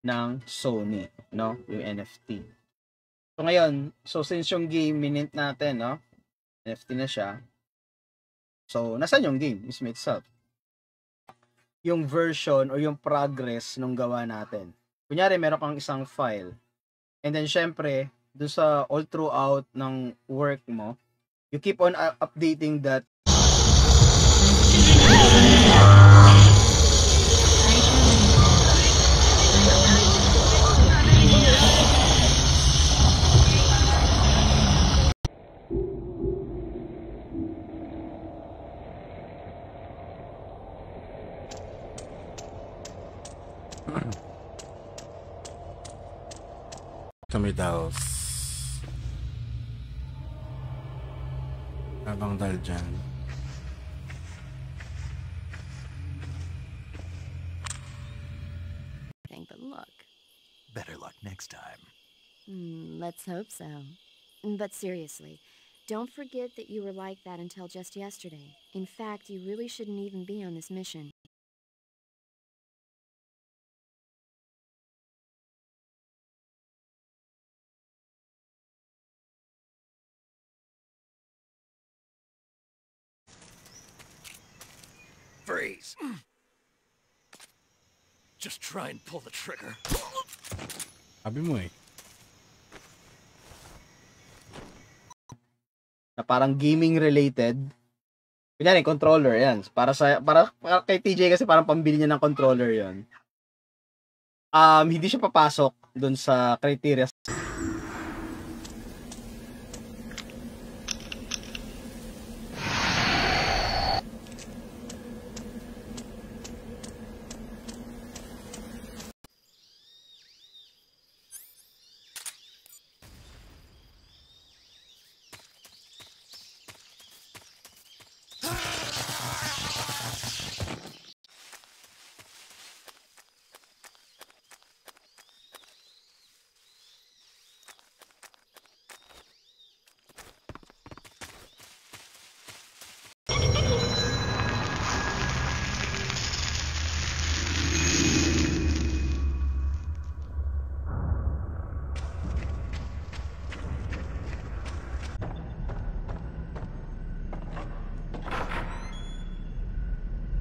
ng Sony, no? Yung NFT. So ngayon, since yung game minint natin, no? NFT na siya. So, nasaan yung game mismo itself? Yung version o yung progress nung gawa natin. Kunyari, meron kang isang file. And then, syempre, dun sa all throughout ng work mo, you keep on updating that. Tumidals. Abang dal dyan. But look. Better luck next time. Let's hope so. But seriously, don't forget that you were like that until just yesterday. In fact, you really shouldn't even be on this mission. Freeze! Just try and pull the trigger. Sabi mo eh. Na parang gaming related. Kunyari, controller, yan. Para kay TJ kasi parang pambili niya ng controller yon. Hindi siya papasok dun sa criteria.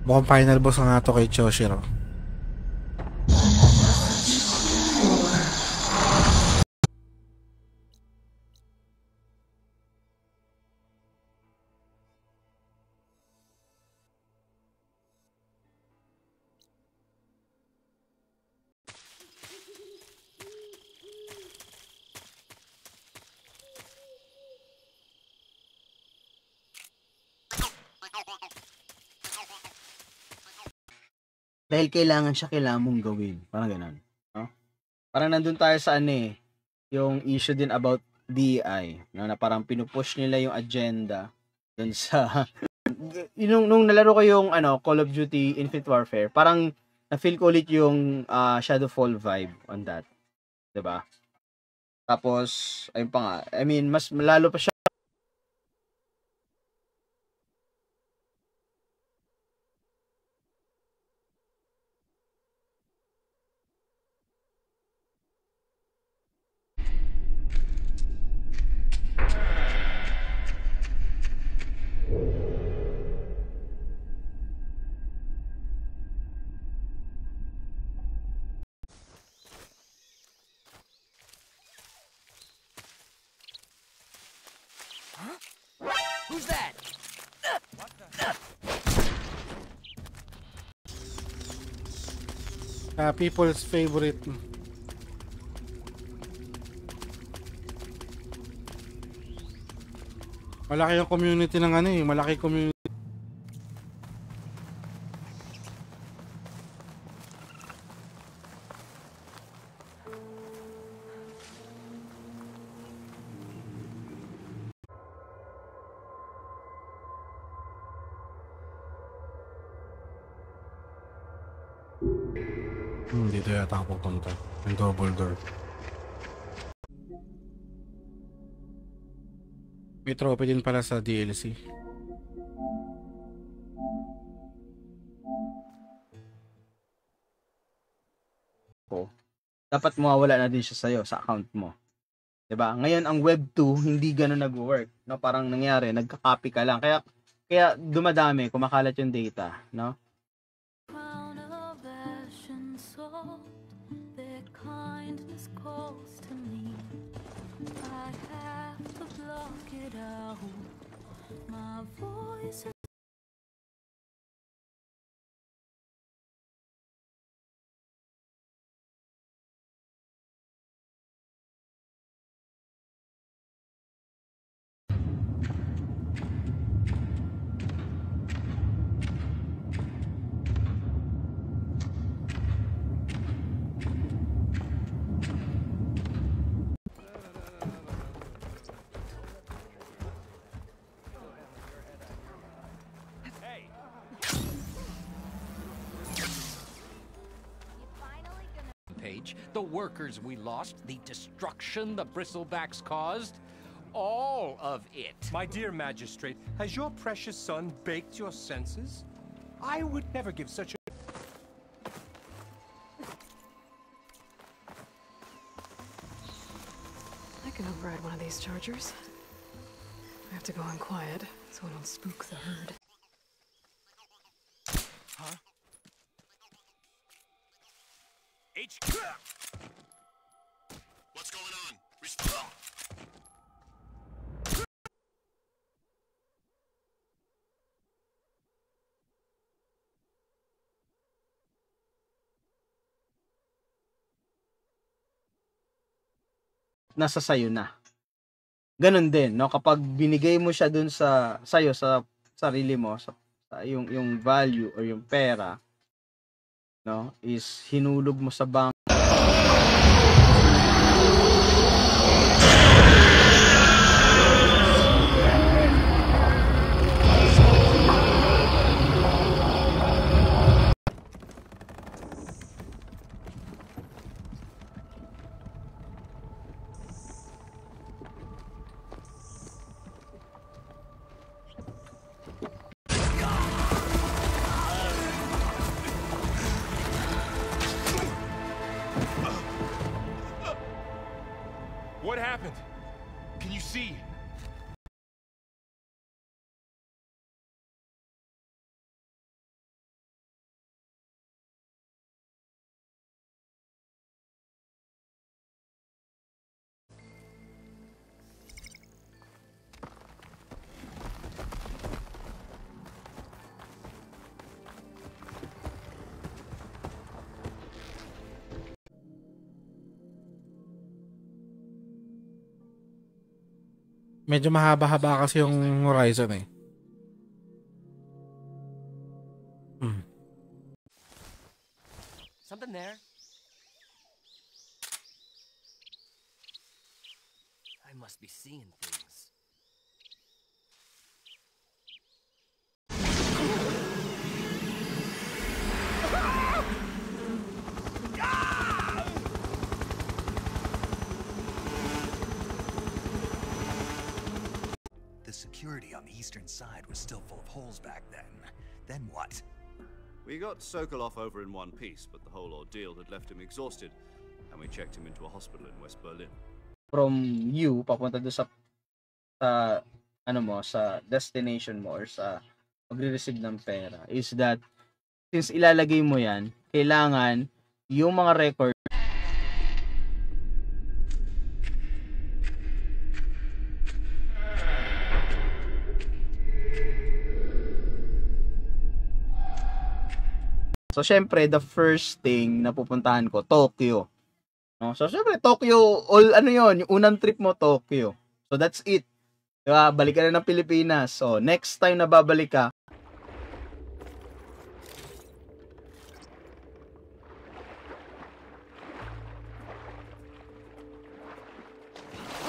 Mukhang final boss nga to kay Choshiro. Dahil kailangan mong gawin. Parang ganun. No? Parang nandun tayo sa yung issue din about DEI. No? Na parang pinupush nila yung agenda dun sa... nung nalaro ko yung Call of Duty Infinite Warfare, parang na-feel ko ulit yung Shadowfall vibe on that. 'Di ba? Tapos, ayun pa nga. I mean, mas lalo pa siya. Who's that? People's favorite. Malaki yung community ng malaki community. Dito yata ako pupunta. Yung double door. May trophy din pala sa DLC. dapat mawawala na din siya sa'yo, sa account mo. 'Di ba? Ngayon, ang Web 2, hindi ganun nag-work. No? Parang nangyari, nagka-copy ka lang. Kaya dumadami, kumakalat yung data. No? Crown of ash and salt, their kindness calls to me. I have to block it out. My voice is Page, the workers we lost, the destruction the Bristlebacks caused, all of it. My dear magistrate, has your precious son baked your senses? I would never give such a... I can override one of these chargers. I have to go on quiet, so I don't spook the herd. Huh? What's going on? Respond. Nasa sayo na. Ganun din, no? Kapag binigay mo siya dun sayo, sa sarili mo, sa yung value or yung pera, no, is hinulog mo sa bank. What happened? Can you see? Medyo mahaba-haba kasi yung Horizon eh. Something there? I must be seeing things. The security on the eastern side was still full of holes back then. Then what? We got Sokolov over in one piece, but the whole ordeal had left him exhausted, and we checked him into a hospital in West Berlin. From you, papunta doon sa ano mo, sa destination mo or sa magre-receive ng pera, is that since ilalagay mo yan, kailangan yung mga record So, syempre, the first thing na pupuntahan ko, Tokyo. No? So, syempre, Tokyo, ano yon, yung unang trip mo, Tokyo. So, that's it. Diba? Balik ka na ng Pilipinas. So, next time na babalik ka,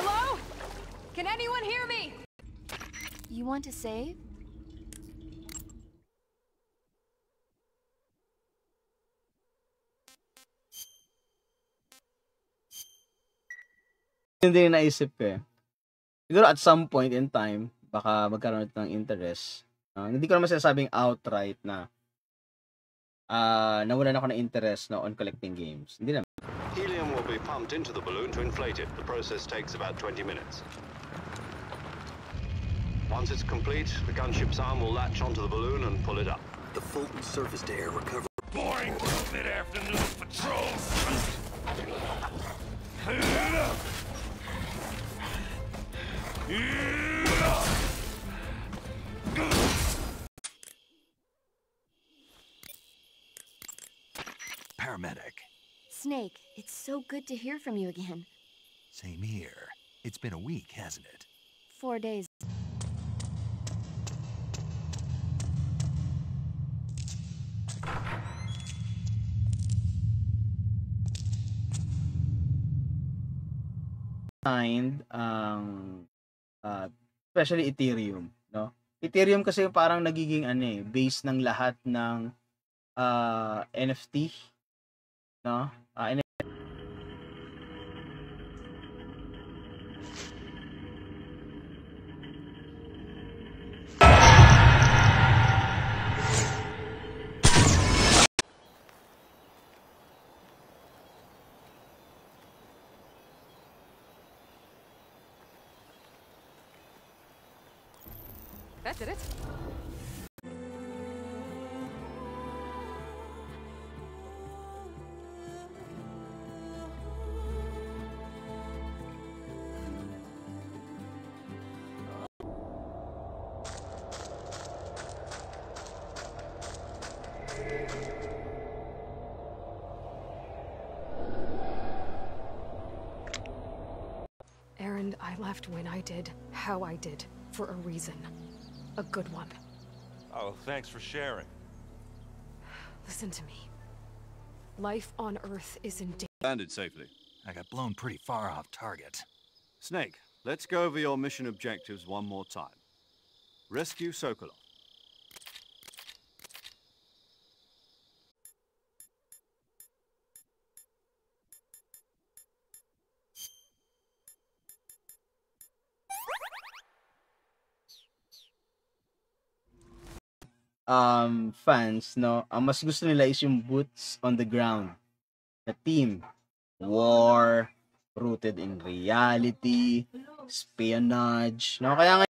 Hello? Can anyone hear me? You want to save? hindi na naisip ko eh. Siguro at some point in time, baka magkaroon ng interest. Hindi ko naman sinasabing outright na nawalan ako ng interest on collecting games. Hindi naman. helium will be pumped into the balloon to inflate it. The process takes about 20 minutes. Once it's complete, the gunship's arm will latch onto the balloon and pull it up. The Fulton surface-to-air recovery. Boring mid-afternoon patrols. Paramedic. Snake, it's so good to hear from you again. Same here. It's been a week, hasn't it? 4 days. Find especially Ethereum, no? Ethereum kasi parang nagiging base ng lahat ng NFT, no? That did it. Aaron, I left when I did, how I did, for a reason. A good one. Oh, thanks for sharing. Listen to me. Life on Earth is in danger. Landed safely. I got blown pretty far off target. Snake, let's go over your mission objectives one more time. Rescue Sokolov. Fans, no, ang mas gusto nila is yung boots on the ground. The team, war, rooted in reality, espionage, no? Kaya nga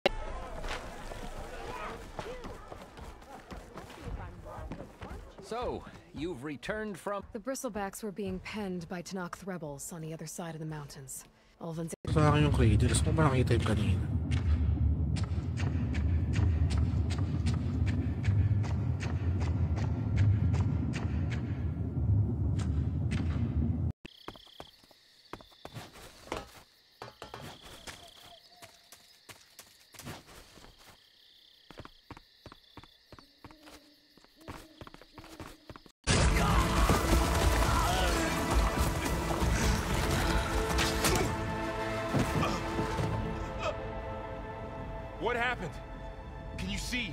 So, you've returned from... The Bristlebacks were being penned by Tanakh rebels on the other side of the mountains. Ulvan's... Sa akin yung Cradles. Kung ba nakita yung kanina? What happened? Can you see?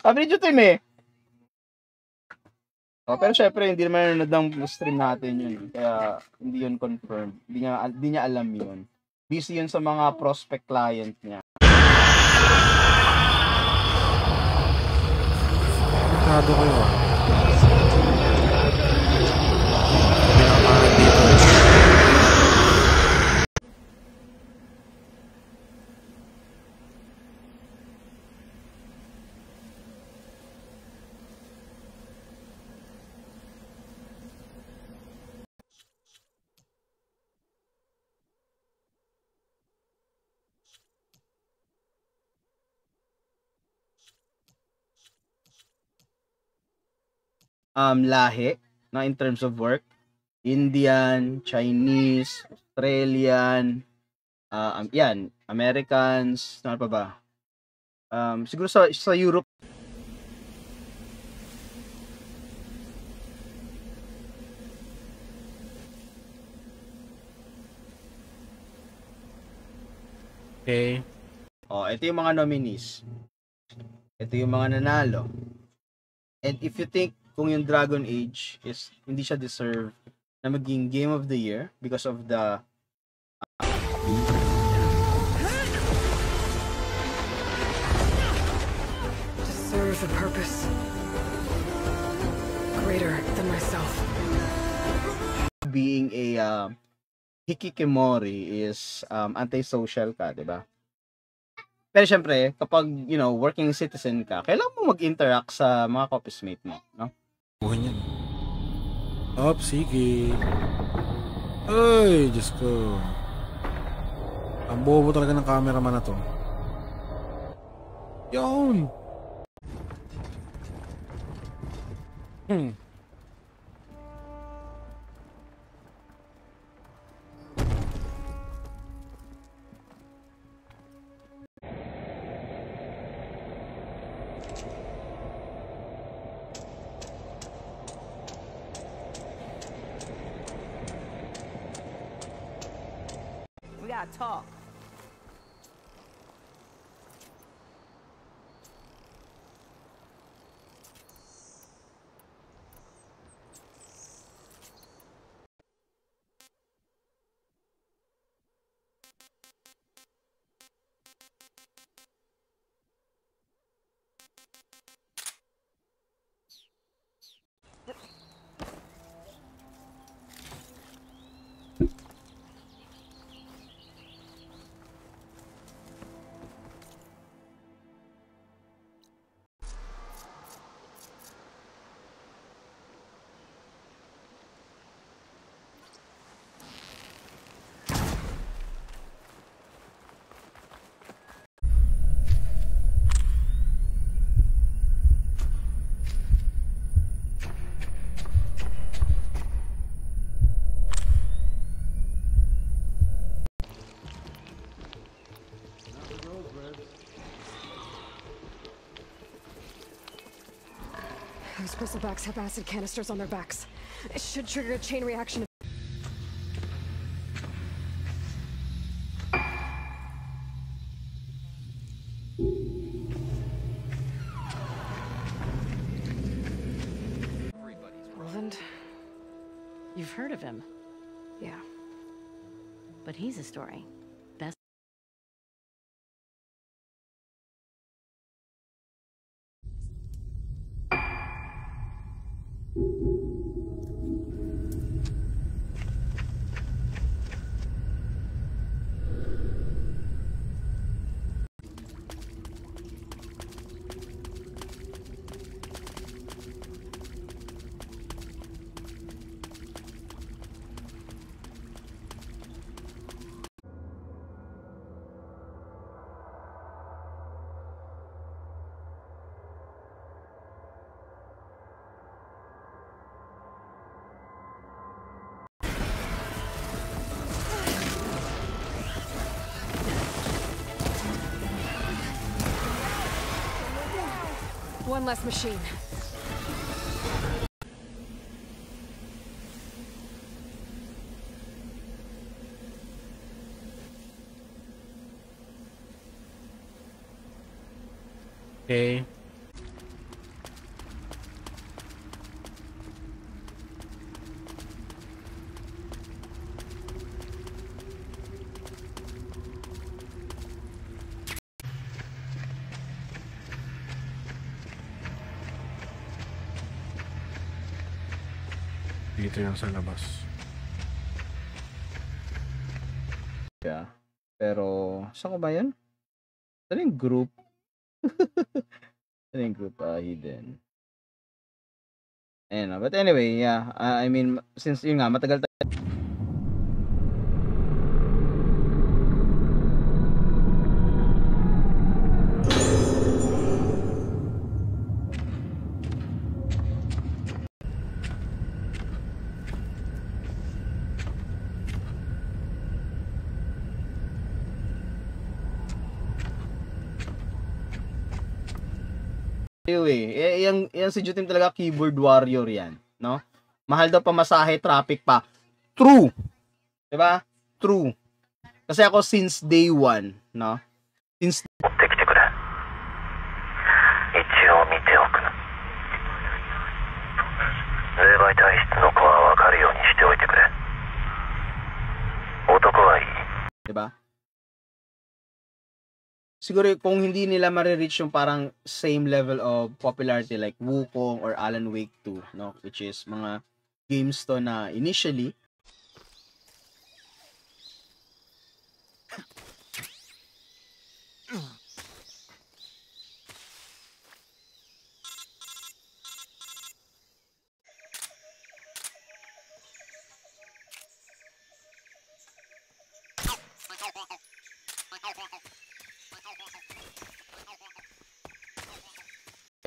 sabi ni Jutim pero syempre hindi naman nanonood ng stream natin yun. Kaya hindi yun confirmed. Hindi niya alam yun. Busy yun sa mga prospect client niya. Nado kayo lahi na in terms of work, Indian, Chinese, Australian, yan, Americans, ano pa ba? Siguro sa Europe. Okay. Ito yung mga nominees. Ito yung mga nanalo. And if you think kung yung Dragon Age is hindi siya deserve na maging Game of the Year because of the with a purpose. Greater than myself. Being a hikikomori is antisocial ka, di ba? Pero syempre, kapag, working citizen ka, kailangan mo mag-interact sa mga office mate mo, no? Buhay yan. Sige. Ay, Diyos ko. Ang bobo talaga ng cameraman na to. Yun! We gotta talk. Those bristlebacks have acid canisters on their backs. It should trigger a chain reaction. Roland? You've heard of him, Yeah. but he's a story. Best. One less machine. Okay. Dito yan sa labas. Yeah. Pero, saan ko ba yun? Saan yung group? Saan yung group? Hidden. Ayan, but anyway, yeah. I mean, since yun nga, matagal tayo. Anyway, yung si Jutim talaga keyboard warrior yan, no? Mahal daw pamasahe, traffic pa. True. 'Di ba? True. Kasi ako since day one, no? Since 霊媒体質の子は分かるようにしておいてくれ。男はいい。 'Di ba? siguro kung hindi nila ma-reach yung parang same level of popularity like Wukong or Alan Wake 2, no? Which is mga games to na initially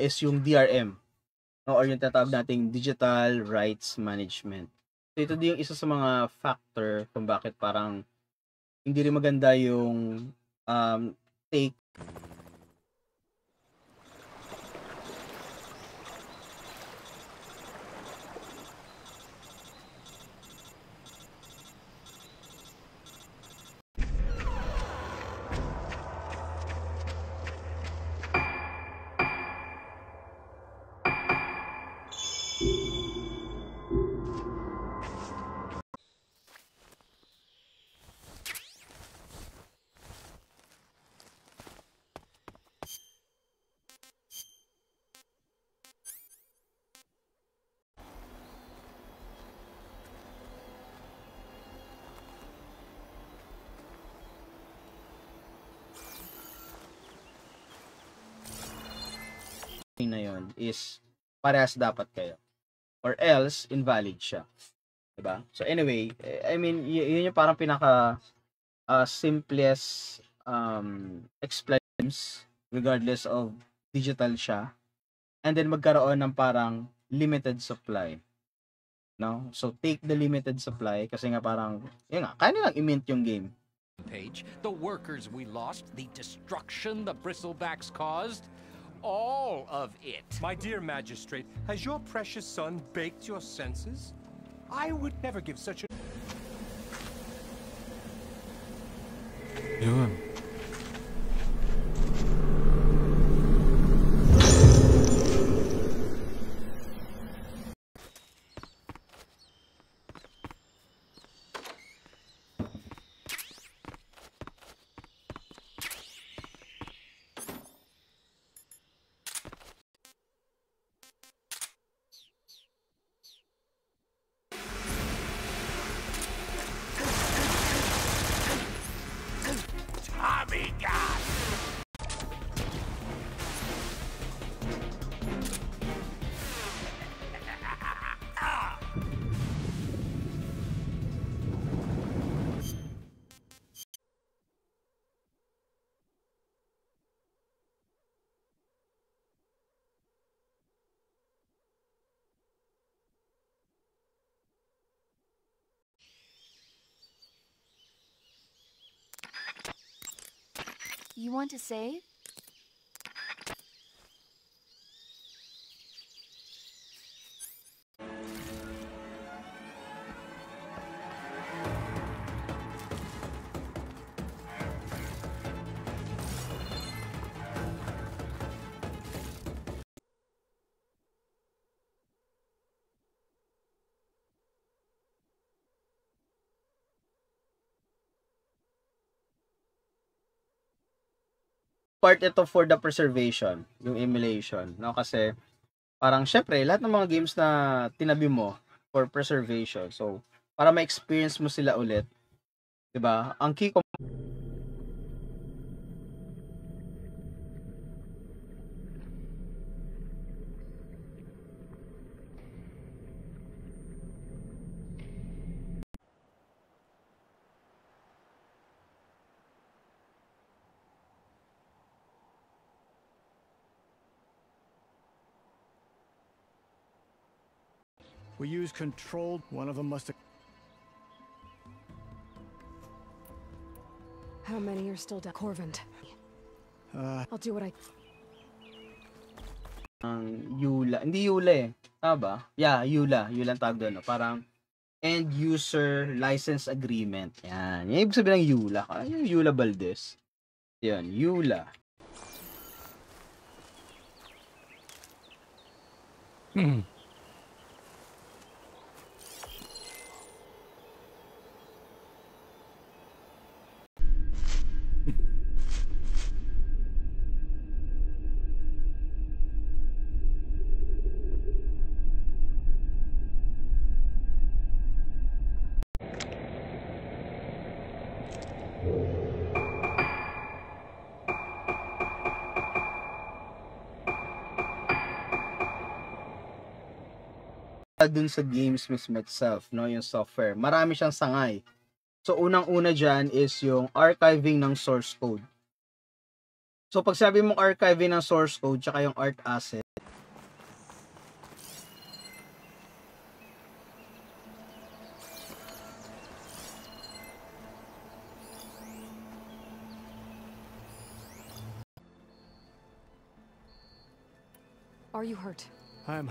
is yung DRM, no? Or yung tatawag nating Digital Rights Management. So ito din yung isa sa mga factor kung bakit parang hindi rin maganda yung take. Na yon is parehas dapat kayo or else invalid siya, diba? So anyway, I mean yun yung parang pinaka simplest explains regardless of digital siya, and then magkaroon ng parang limited supply, no? So take the limited supply kasi nga parang yun nga, kaya nilang i-mint yung game. Page, the workers we lost, the destruction the bristlebacks caused, all of it. My dear magistrate, has your precious son baked your senses? I would never give such a... Yun. Tommy God! You want to save? Part ito for the preservation, yung emulation, no? Kasi parang syempre lahat ng mga games na tinabi mo for preservation. So para ma-experience mo sila ulit, 'di ba? Ang key We use controlled. One of them must have... How many are still down? Corvant. I'll do what I... Yula. Hindi Yula eh. Tama ba? Yeah, Yula. Yula ang tawag doon. No? Parang End User License Agreement. Yan. Yan ibig sabihin ng Yula. Yung Yula Valdez. Yan. Yula. dun sa games mismo itself, no, yung software. Marami siyang sangay. So, unang-una dyan is yung archiving ng source code. So, pag sabi mong archiving ng source code, tsaka yung art asset, Are you hurt? I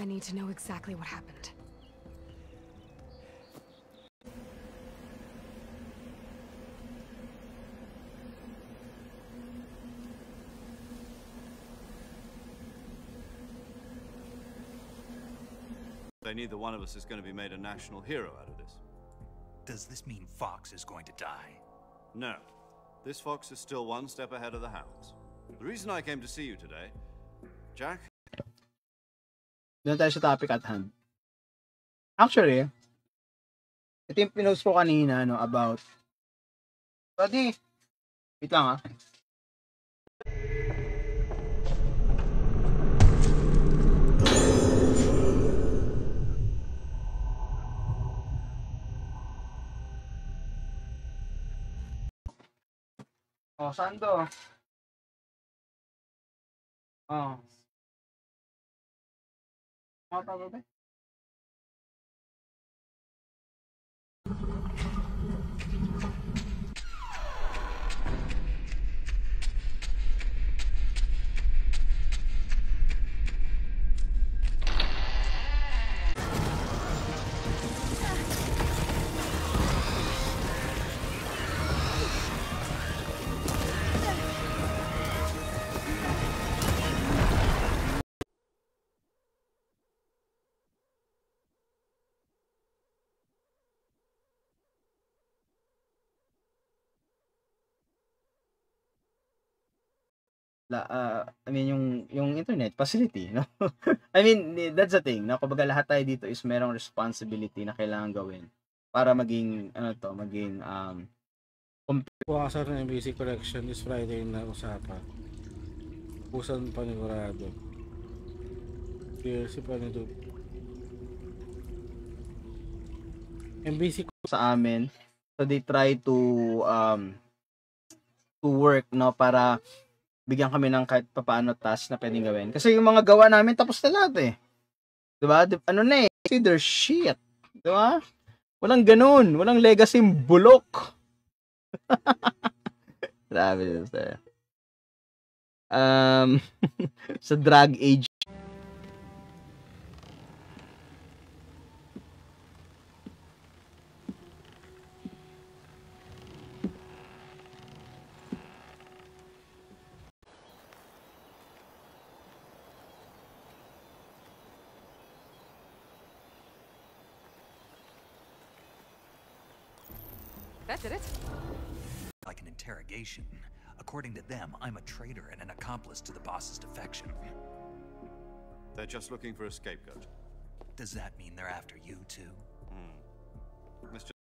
need to know exactly what happened. Neither one of us is going to be made a national hero out of this. Does this mean Fox is going to die? No. This Fox is still one step ahead of the hounds. The reason I came to see you today, Jack... Doon tayo sa topic at hand. Actually, ito yung pinost ko kanina, no, about... Buddy! Wait lang, ah. Oh, saan to? Oh. Mata ba ba? I mean yung internet facility, no? I mean that's the thing, no? Kumbaga lahat tayo dito is merong responsibility na kailangan gawin para maging Buwasan ng MBC collection this Friday na usapan. Pusan panigurado. DLC pa nito. MBC sa amin. So they try to work, no, para bigyan kami ng kahit papaano task na pwedeng gawin. Kasi yung mga gawa namin tapos na lahat eh. Diba? Ano na eh, consider shit. Diba? Walang ganun. Walang legacy bulok. Grabe sir. Sa drag age. That did it. Like an interrogation. According to them, I'm a traitor and an accomplice to the boss's defection. They're just looking for a scapegoat. Does that mean they're after you too? Mr.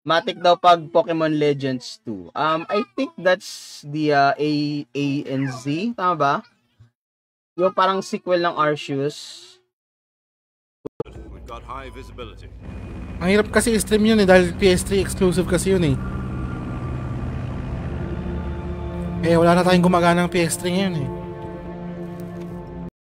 Matic daw pag Pokemon Legends 2. I think that's the A&Z, tama ba? Yung parang sequel ng Arceus. We've got high visibility. Ang hirap kasi i-stream yun eh dahil PS3 exclusive kasi yun eh. Eh wala na tayong gumagana ng PS3 ngayon eh.